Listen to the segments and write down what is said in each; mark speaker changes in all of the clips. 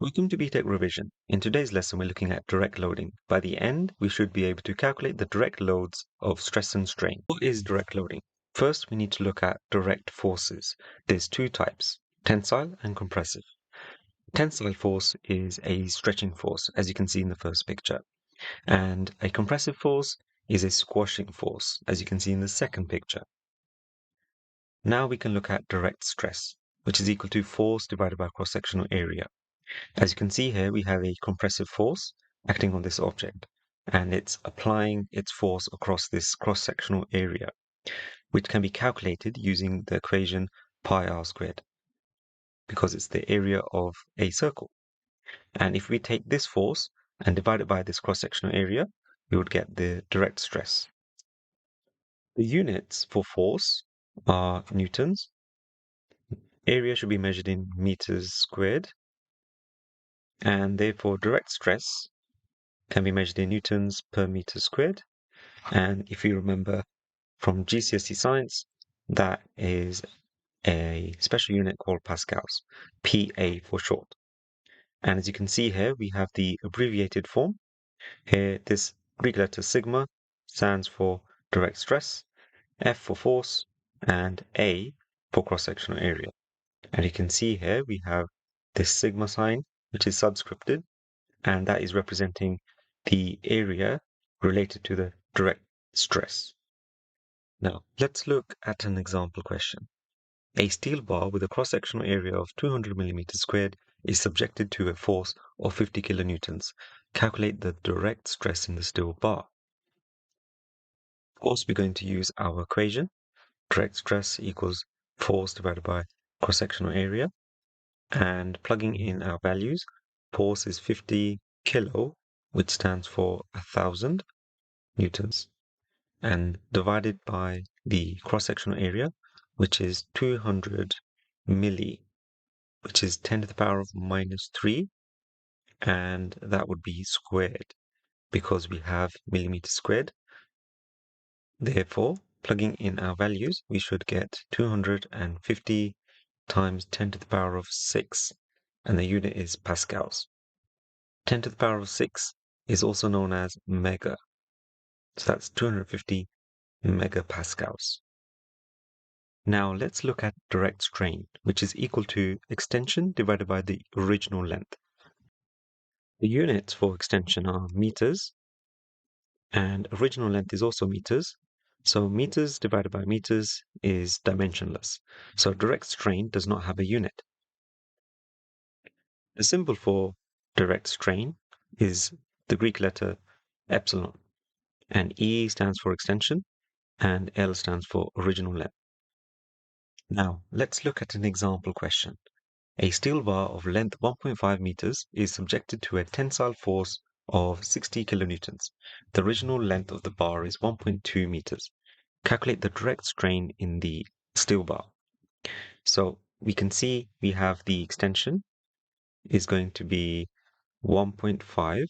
Speaker 1: Welcome to BTEC Revision. In today's lesson, we're looking at direct loading. By the end, we should be able to calculate the direct loads of stress and strain. What is direct loading? First, we need to look at direct forces. There's two types, tensile and compressive. Tensile force is a stretching force, as you can see in the first picture. And a compressive force is a squashing force, as you can see in the second picture. Now we can look at direct stress, which is equal to force divided by cross-sectional area. As you can see here, we have a compressive force acting on this object, and it's applying its force across this cross-sectional area, which can be calculated using the equation pi r squared, because it's the area of a circle. And if we take this force and divide it by this cross-sectional area, we would get the direct stress. The units for force are newtons. Area should be measured in meters squared, and therefore direct stress can be measured in newtons per meter squared. And if you remember from GCSE science, that is a special unit called pascals, PA for short. And as you can see here, we have the abbreviated form. Here, this Greek letter sigma stands for direct stress, F for force, and A for cross-sectional area. And you can see here we have this sigma sign, which is subscripted, and that is representing the area related to the direct stress. Now, let's look at an example question. A steel bar with a cross-sectional area of 200 millimeters squared is subjected to a force of 50 kilonewtons. Calculate the direct stress in the steel bar. Of course, we're going to use our equation. Direct stress equals force divided by cross-sectional area. And plugging in our values, force is 50 kilo, which stands for 1,000 newtons, and divided by the cross-sectional area, which is 200 milli, which is 10 to the power of minus 3, and that would be squared because we have millimeters squared. Therefore, plugging in our values, we should get 250 times 10 to the power of 6, and the unit is pascals. 10 to the power of 6 is also known as mega. So that's 250 megapascals. Now let's look at direct strain, which is equal to extension divided by the original length. The units for extension are meters, and original length is also meters. So meters divided by meters is dimensionless. So direct strain does not have a unit. The symbol for direct strain is the Greek letter epsilon, and E stands for extension, and L stands for original length. Now, let's look at an example question. A steel bar of length 1.5 meters is subjected to a tensile force of 60 kilonewtons. The original length of the bar is 1.2 meters. Calculate the direct strain in the steel bar. So we can see we have the extension is going to be 1.5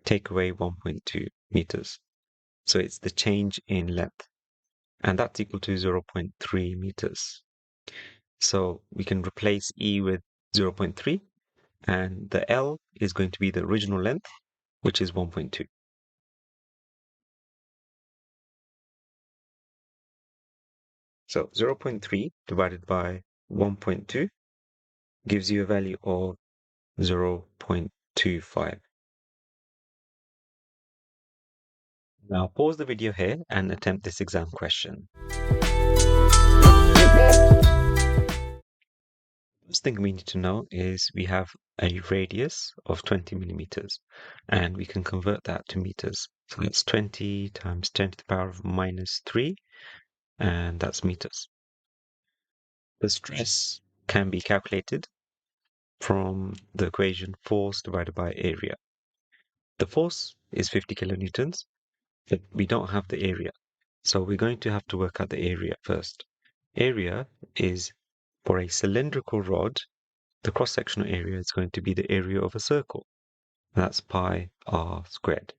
Speaker 1: take away 1.2 meters. So it's the change in length, and that's equal to 0.3 meters. So we can replace E with 0.3, and the L is going to be the original length, which is 1.2. So 0.3 divided by 1.2 gives you a value of 0.25. Now pause the video here and attempt this exam question. First thing we need to know is we have a radius of 20 millimeters, and we can convert that to meters. So that's 20 times 10 to the power of minus 3, and that's meters. The stress can be calculated from the equation force divided by area. The force is 50 kilonewtons, but we don't have the area. So we're going to have to work out the area first. Area is for a cylindrical rod, the cross-sectional area is going to be the area of a circle. That's pi r squared.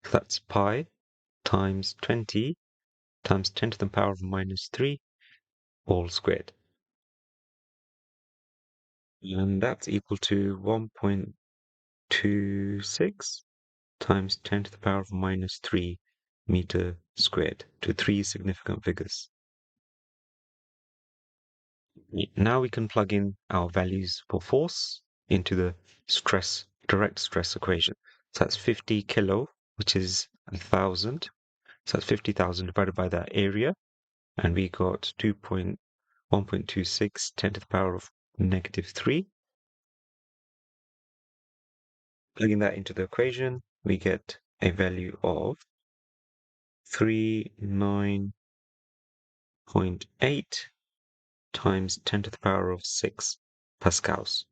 Speaker 1: So that's pi times 20 times 10 to the power of minus 3 all squared. And that's equal to 1.26 times 10 to the power of minus 3 meter squared to 3 significant figures. Now we can plug in our values for force into the direct stress equation. So that's 50 kilo, which is 1,000. So that's 50,000 divided by that area. And we got 1.26 10 to the power of negative 3. Plugging that into the equation, we get a value of 39.8 times 10 to the power of 6 pascals.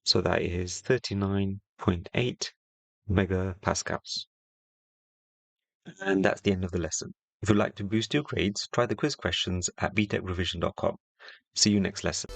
Speaker 1: So that is 39.8 megapascals. And that's the end of the lesson. If you'd like to boost your grades, try the quiz questions at btechrevision.com. See you next lesson.